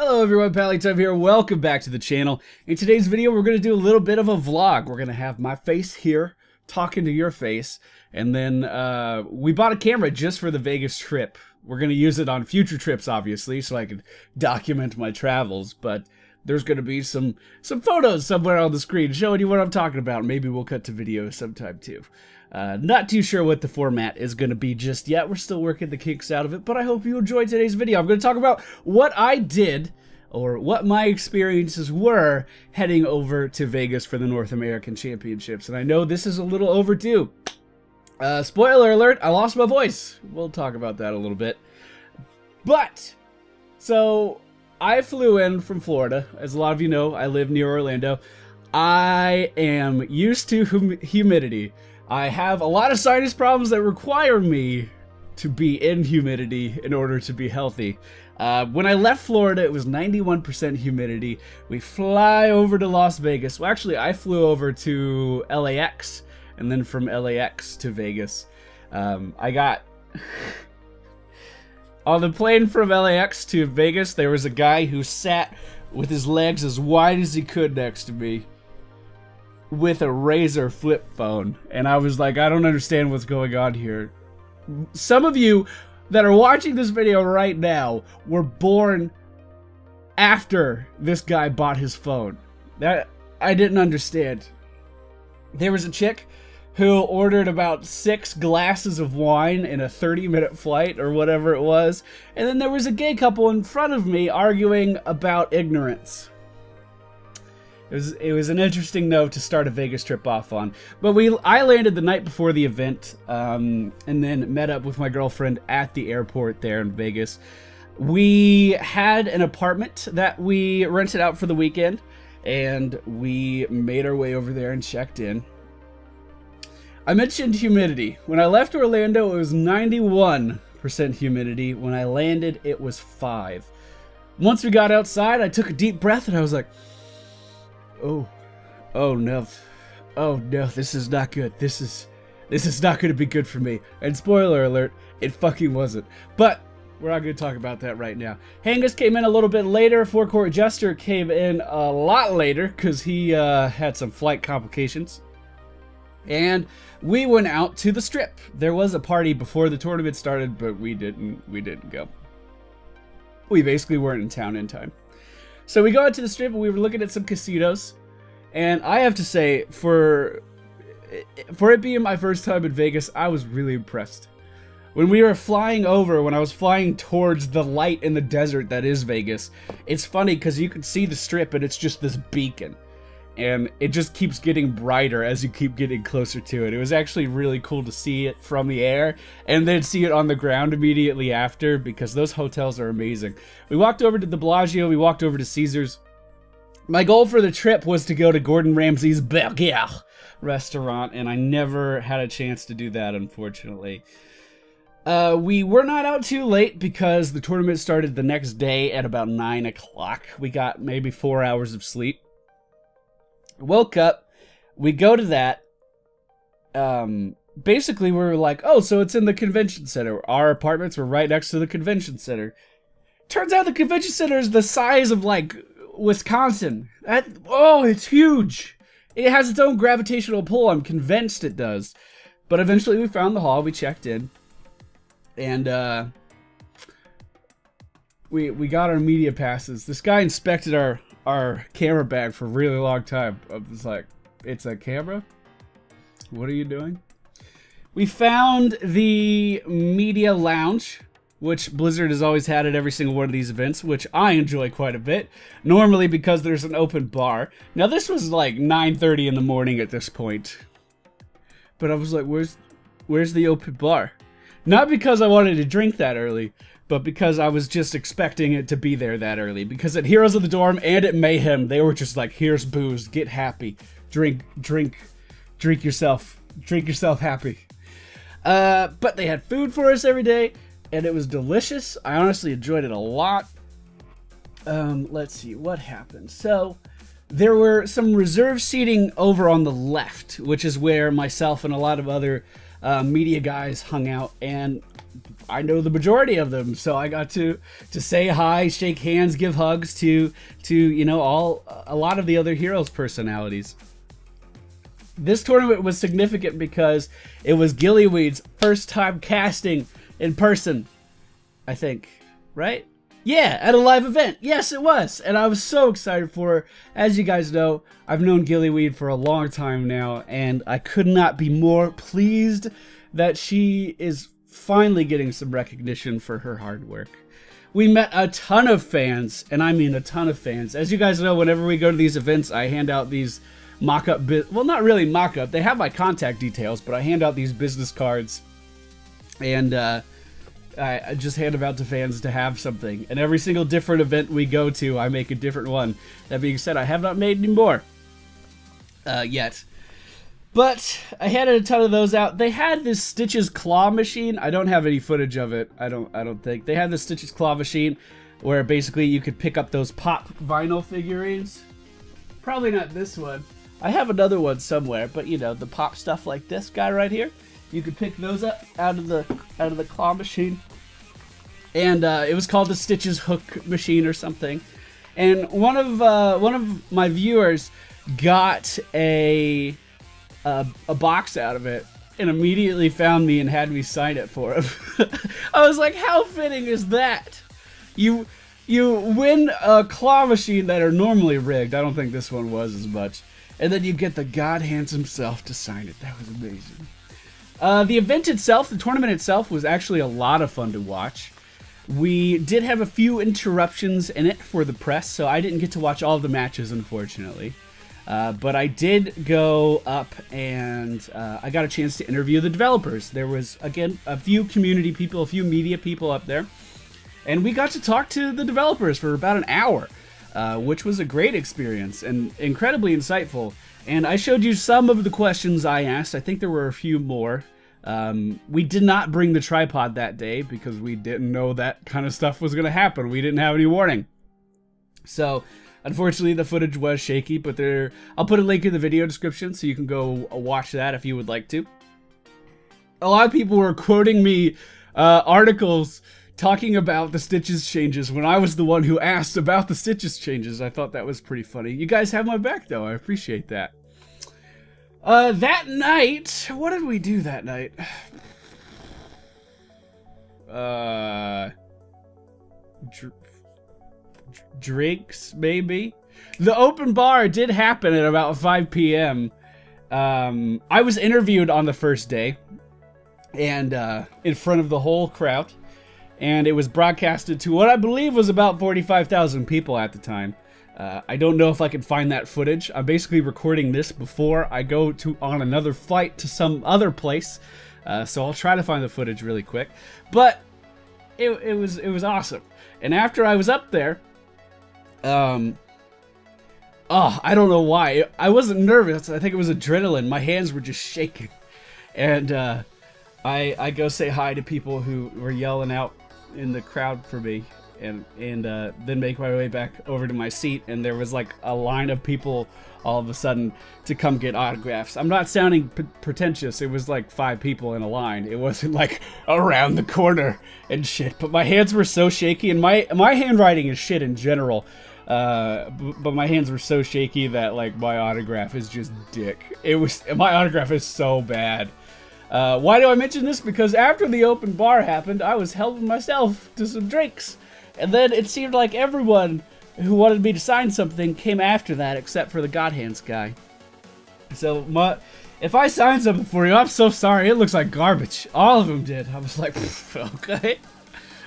Hello everyone, Pallytime here. Welcome back to the channel. In today's video, we're going to do a little bit of a vlog. We're going to have my face here talking to your face. And then we bought a camera just for the Vegas trip. We're going to use it on future trips, obviously, so I can document my travels. But there's going to be some photos somewhere on the screen showing you what I'm talking about. Maybe we'll cut to video sometime too. Not too sure what the format is going to be just yet. We're still working the kinks out of it, but I hope you enjoyed today's video. I'm going to talk about what I did, or what my experiences were, heading over to Vegas for the North American Championships. And I know this is a little overdue. Spoiler alert, I lost my voice. We'll talk about that a little bit. But, so, I flew in from Florida. As a lot of you know, I live near Orlando. I am used to humidity. I have a lot of sinus problems that require me to be in humidity in order to be healthy. When I left Florida, it was 91% humidity. We fly over to Las Vegas. Well, actually, I flew over to LAX, and then from LAX to Vegas. I got... On the plane from LAX to Vegas, there was a guy who sat with his legs as wide as he could next to me, with a Razor flip phone, and I was like, I don't understand what's going on here. Some of you that are watching this video right now were born after this guy bought his phone. That I didn't understand. There was a chick who ordered about 6 glasses of wine in a 30-minute flight or whatever it was, and then there was a gay couple in front of me arguing about ignorance. It was an interesting note to start a Vegas trip off on. But I landed the night before the event, and then met up with my girlfriend at the airport there in Vegas. We had an apartment that we rented out for the weekend, and we made our way over there and checked in. I mentioned humidity. When I left Orlando, it was 91% humidity. When I landed, it was 5%. Once we got outside, I took a deep breath, and I was like, oh no, this is not good. This is not going to be good for me. And spoiler alert, it fucking wasn't. But we're not going to talk about that right now. Hangus came in a little bit later. Forecourt Jester came in a lot later because he had some flight complications. And we went out to the Strip. There was a party before the tournament started, but we didn't go. We basically weren't in town in time. So we go out to the Strip and we were looking at some casinos, and I have to say, for it being my first time in Vegas, I was really impressed. When we were flying over, when I was flying towards the light in the desert that is Vegas, it's funny because you can see the Strip and it's just this beacon. And it just keeps getting brighter as you keep getting closer to it. It was actually really cool to see it from the air and then see it on the ground immediately after, because those hotels are amazing. We walked over to the Bellagio, we walked over to Caesars. My goal for the trip was to go to Gordon Ramsay's Burger restaurant, and I never had a chance to do that, unfortunately. We were not out too late because the tournament started the next day at about 9 o'clock. We got maybe 4 hours of sleep. Woke up, we go to that, basically we were like, oh, so it's in the convention center. Our apartments were right next to the convention center. Turns out the convention center is the size of, like, Wisconsin. Oh, it's huge. It has its own gravitational pull, I'm convinced it does. But eventually we found the hall, we checked in, and, we got our media passes. This guy inspected our camera bag for a really long time. I was like, it's a camera? What are you doing? We found the media lounge, which Blizzard has always had at every single one of these events, which I enjoy quite a bit. Normally because there's an open bar. Now this was like 9:30 in the morning at this point. But I was like, where's the open bar? Not because I wanted to drink that early, but because I was just expecting it to be there that early. Because at Heroes of the Dorm and at Mayhem, they were just like, here's booze, get happy, drink yourself happy. But they had food for us every day, and it was delicious. I honestly enjoyed it a lot. Let's see, what happened? So, there were some reserved seating over on the left, which is where myself and a lot of other media guys hung out, and I know the majority of them, so I got to say hi, shake hands, give hugs to you know, a lot of the other Heroes personalities. This tournament was significant because it was Gilly Weed's first time casting in person, I think, right? Yeah, at a live event. Yes, it was. And I was so excited for her. As you guys know, I've known Gilly Weed for a long time now, and I could not be more pleased that she is finally getting some recognition for her hard work. We met a ton of fans, and I mean a ton of fans. As you guys know, whenever we go to these events, I hand out these mock-up, well, not really mock-up. They have my contact details, but I hand out these business cards, and I just hand them out to fans to have something. And every single different event we go to, I make a different one. That being said, I have not made any more yet. But I handed a ton of those out. They had this Stitch's claw machine. I don't have any footage of it. I don't think. They had this Stitch's claw machine where basically you could pick up those pop vinyl figurines. Probably not this one. I have another one somewhere, but you know, the pop stuff like this guy right here. You could pick those up out of the claw machine. And it was called the Stitch's hook machine or something. And one of my viewers got a box out of it and immediately found me and had me sign it for him. I was like, how fitting is that? You win a claw machine that are normally rigged. I don't think this one was as much. And then you get the God Hands himself to sign it. That was amazing. The event itself, the tournament itself, was actually a lot of fun to watch. We did have a few interruptions in it for the press, so I didn't get to watch all of the matches, unfortunately. But I did go up and I got a chance to interview the developers. There was, again, a few community people, a few media people up there. And we got to talk to the developers for about an hour, which was a great experience and incredibly insightful. And I showed you some of the questions I asked. I think there were a few more. We did not bring the tripod that day because we didn't know that kind of stuff was going to happen. We didn't have any warning. So, unfortunately, the footage was shaky, but I'll put a link in the video description so you can go watch that if you would like to. A lot of people were quoting me articles talking about the Stitches changes when I was the one who asked about the Stitches changes. I thought that was pretty funny. You guys have my back, though. I appreciate that. That night, what did we do that night? Drinks, maybe? The open bar did happen at about 5 p.m. I was interviewed on the first day, and in front of the whole crowd. And it was broadcasted to what I believe was about 45,000 people at the time. I don't know if I can find that footage. I'm basically recording this before I go on another flight to some other place. So I'll try to find the footage really quick. But it was awesome. And after I was up there, I don't know why. I wasn't nervous. I think it was adrenaline. My hands were just shaking. And I go say hi to people who were yelling out in the crowd for me, and then make my way back over to my seat, and there was like a line of people all of a sudden to come get autographs. I'm not sounding pretentious. It was like 5 people in a line. It wasn't like around the corner and shit, but my hands were so shaky, and my handwriting is shit in general, but my hands were so shaky that like my autograph is just dick. My autograph is so bad. Why do I mention this? Because after the open bar happened, I was helping myself to some drinks. And then it seemed like everyone who wanted me to sign something came after that, except for the God Hands guy. So, if I signed something for you, I'm so sorry. It looks like garbage. All of them did. I was like, okay.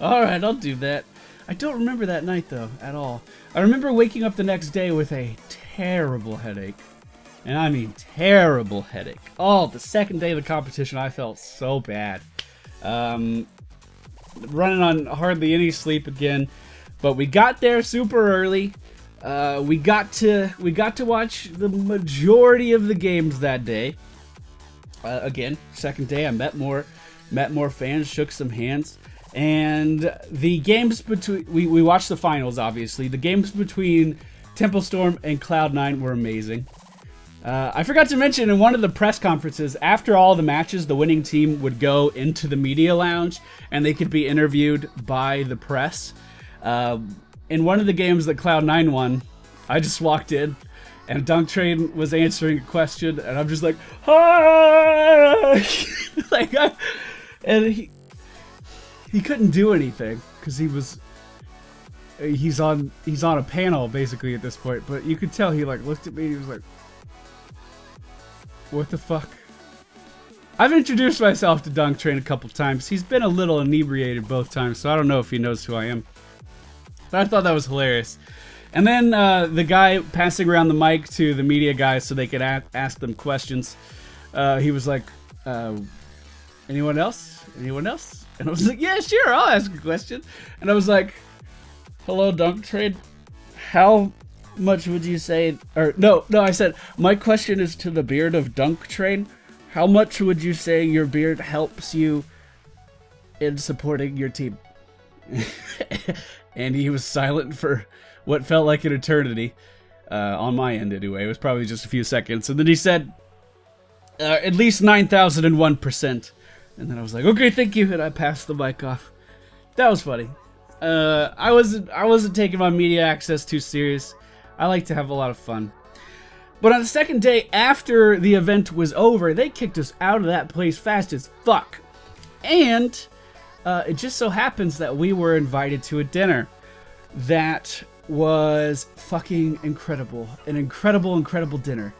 Alright, I'll do that. I don't remember that night, though, at all. I remember waking up the next day with a terrible headache. And I mean terrible headache. Oh, the second day of the competition, I felt so bad. Running on hardly any sleep again. But we got there super early. We got to watch the majority of the games that day. Again, second day, I met more fans, shook some hands. And the games between... We watched the finals, obviously. The games between Temple Storm and Cloud9 were amazing. I forgot to mention in one of the press conferences, after all the matches, the winning team would go into the media lounge and they could be interviewed by the press. In one of the games that Cloud9 won, I just walked in and Dunk Train was answering a question and I'm just like, hi! And he couldn't do anything because he's on a panel basically at this point, but you could tell he like looked at me and he was like, what the fuck? I've introduced myself to Dunk Train a couple times. He's been a little inebriated both times, so I don't know if he knows who I am. But I thought that was hilarious. And then the guy passing around the mic to the media guys so they could ask them questions. He was like, anyone else? Anyone else? And I was like, yeah, sure, I'll ask a question. And I was like, hello, Dunk Train. How much would you say, or no, I said, my question is to the beard of Dunk Train. How much would you say your beard helps you in supporting your team? And he was silent for what felt like an eternity, on my end anyway. It was probably just a few seconds. And then he said, at least 9,001%. And then I was like, okay, thank you. And I passed the mic off. That was funny. I wasn't taking my media access too serious. I like to have a lot of fun. But on the second day after the event was over, they kicked us out of that place fast as fuck. And it just so happens that we were invited to a dinner that was fucking incredible. An incredible, incredible dinner.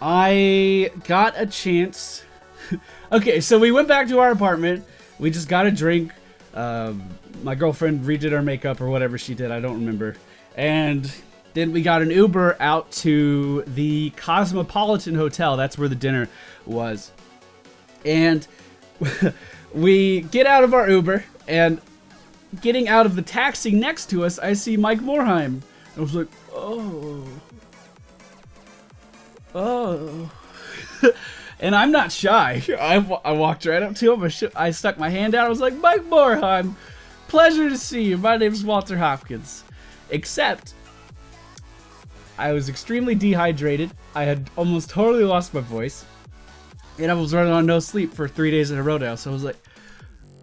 I got a chance. Okay, so we went back to our apartment. We just got a drink. My girlfriend redid our makeup or whatever she did. I don't remember. And then we got an Uber out to the Cosmopolitan Hotel. That's where the dinner was. And we get out of our Uber, and getting out of the taxi next to us, I see Mike Morheim. I was like, oh. Oh. And I'm not shy. I walked right up to him. I stuck my hand out. I was like, Mike Morheim, pleasure to see you. My name's Walter Hopkins. Except, I was extremely dehydrated. I had almost totally lost my voice. And I was running on no sleep for 3 days in a row now. So I was like,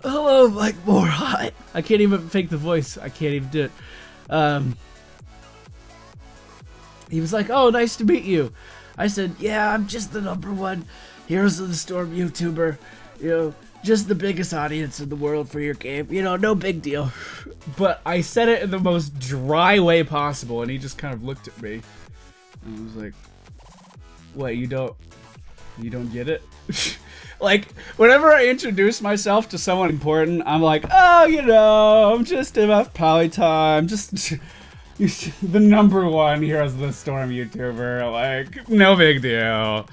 hello, Mike Morheim. I can't even fake the voice. I can't even do it. He was like, oh, nice to meet you. I said, yeah, I'm just the #1 Heroes of the Storm YouTuber. You know, just the biggest audience in the world for your game. You know, no big deal. But I said it in the most dry way possible, and he just kind of looked at me. And I was like, what, you don't get it? Like, whenever I introduce myself to someone important, I'm like, oh, you know, I'm just MFPallytime, just the #1 Heroes of the Storm YouTuber, like, no big deal.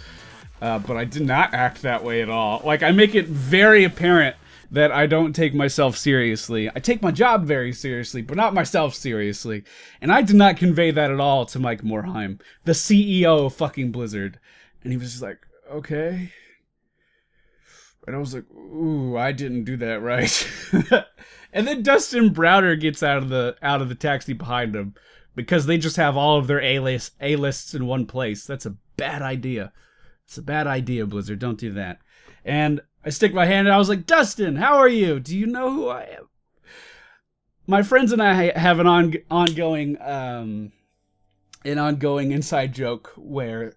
But I did not act that way at all. Like, I make it very apparent that I don't take myself seriously. I take my job very seriously, but not myself seriously. And I did not convey that at all to Mike Morheim, the CEO of fucking Blizzard. And he was just like, okay. And I was like, ooh, I didn't do that right. And then Dustin Browder gets out of the taxi behind him because they just have all of their A-lists in one place. That's a bad idea. It's a bad idea, Blizzard. Don't do that. And I stick my hand out. I was like, Dustin, how are you? Do you know who I am? My friends and I have an ongoing inside joke where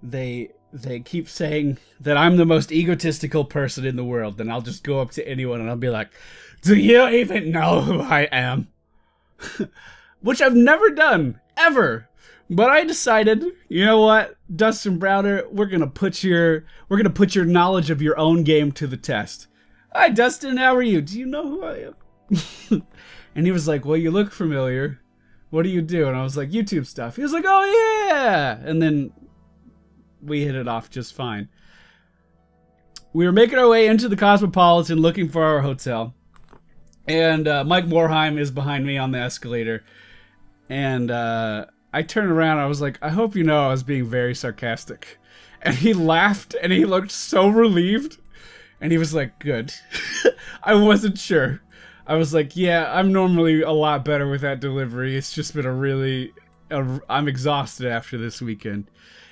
they keep saying that I'm the most egotistical person in the world. Then I'll just go up to anyone and I'll be like, do you even know who I am? Which I've never done, ever. But I decided, you know what, Dustin Browder, we're gonna put your knowledge of your own game to the test. Hi, Dustin, how are you? Do you know who I am? And he was like, well, you look familiar. What do you do? And I was like, YouTube stuff. He was like, oh yeah. And then we hit it off just fine. We were making our way into the Cosmopolitan looking for our hotel. And Mike Morheim is behind me on the escalator. And I turned around, I was like, I hope you know I was being very sarcastic. And he laughed, and he looked so relieved. And he was like, good. I wasn't sure. I was like, yeah, I'm normally a lot better with that delivery. It's just been a really I'm exhausted after this weekend.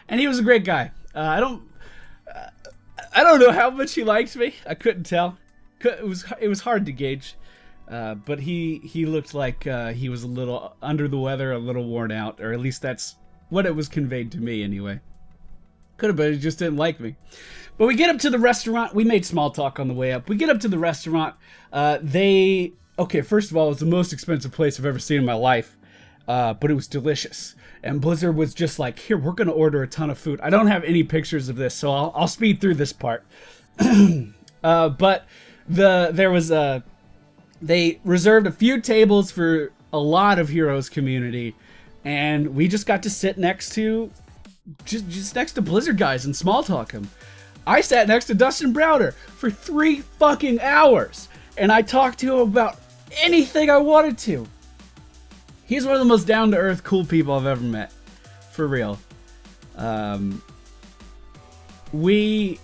And he was a great guy. I don't know how much he liked me. I couldn't tell. It was hard to gauge. But he looked like he was a little under the weather, a little worn out, or at least that's what it was conveyed to me anyway. Could have been he just didn't like me. But we get up to the restaurant. We made small talk on the way up. We get up to the restaurant. Okay, first of all, it was the most expensive place I've ever seen in my life. But it was delicious. And Blizzard was just like, here, we're going to order a ton of food. I don't have any pictures of this, so I'll speed through this part. But they reserved a few tables for a lot of Heroes community. And we just got to sit next to, just next to Blizzard guys and small talk them. I sat next to Dustin Browder for 3 fucking hours. And I talked to him about anything I wanted to. He's one of the most down-to-earth, cool people I've ever met. For real. We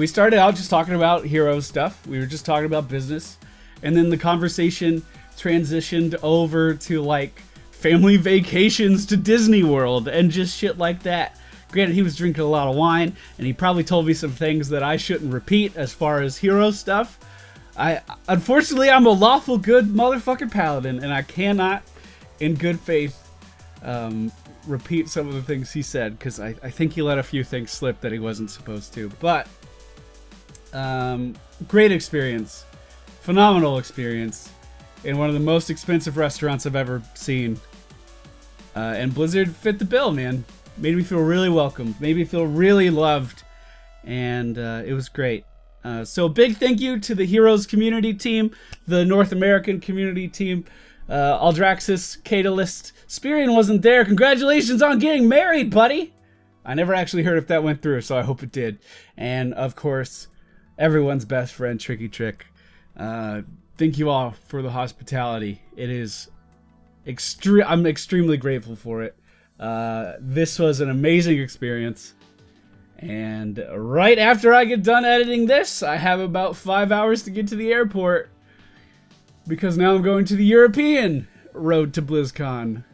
started out just talking about Heroes stuff. We were just talking about business. And then the conversation transitioned over to, like, family vacations to Disney World and just shit like that. Granted, he was drinking a lot of wine, and he probably told me some things that I shouldn't repeat as far as hero stuff. Unfortunately, I'm a lawful good motherfucking paladin, and I cannot, in good faith, repeat some of the things he said, because I think he let a few things slip that he wasn't supposed to. But, great experience. Phenomenal experience. In one of the most expensive restaurants I've ever seen. And Blizzard fit the bill, man. Made me feel really welcome. Made me feel really loved. And it was great. So big thank you to the Heroes community team, the North American community team, Aldraxis, Catalyst. Spirian wasn't there. Congratulations on getting married, buddy. I never actually heard if that went through, so I hope it did. And, of course, everyone's best friend, Tricky Trick. Thank you all for the hospitality. It is I'm extremely grateful for it. This was an amazing experience. And right after I get done editing this, I have about 5 hours to get to the airport. Because now I'm going to the European road to BlizzCon.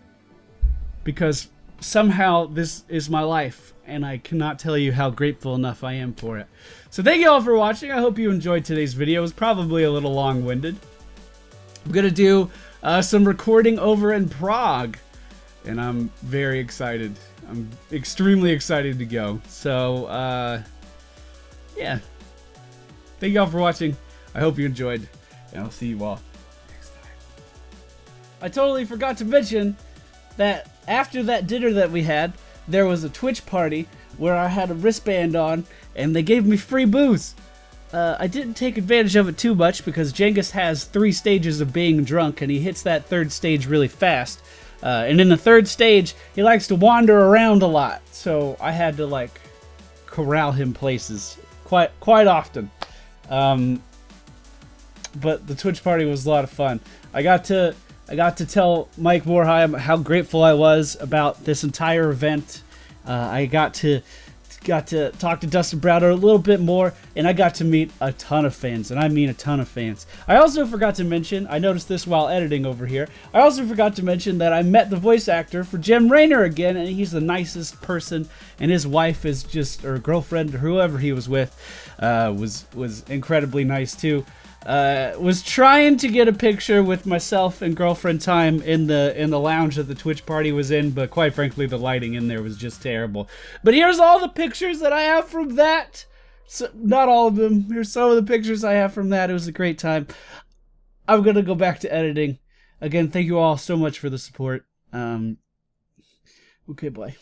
Because somehow this is my life. And I cannot tell you how grateful enough I am for it. So thank you all for watching. I hope you enjoyed today's video. It was probably a little long-winded. I'm going to do some recording over in Prague. And I'm very excited. I'm extremely excited to go. So, yeah. Thank you all for watching. I hope you enjoyed. And I'll see you all next time. I totally forgot to mention that after that dinner that we had, there was a Twitch party where I had a wristband on and they gave me free booze. I didn't take advantage of it too much because Jengus has 3 stages of being drunk and he hits that 3rd stage really fast. And in the 3rd stage, he likes to wander around a lot. So I had to, like, corral him places quite often. But the Twitch party was a lot of fun. I got to tell Mike Morheim how grateful I was about this entire event. I got to talk to Dustin Browder a little bit more, and I got to meet a ton of fans, and I mean a ton of fans. I also forgot to mention, I noticed this while editing over here, I also forgot to mention that I met the voice actor for Jem Raynor again, and he's the nicest person, and his wife is just, or girlfriend, or whoever he was with, was incredibly nice too. Was trying to get a picture with myself and girlfriend time in the lounge that the Twitch party was in, but quite frankly the lighting in there was just terrible. But here's all the pictures that I have from that. So, not all of them. Here's some of the pictures I have from that. It was a great time. I'm gonna go back to editing. Again, thank you all so much for the support. Okay, bye.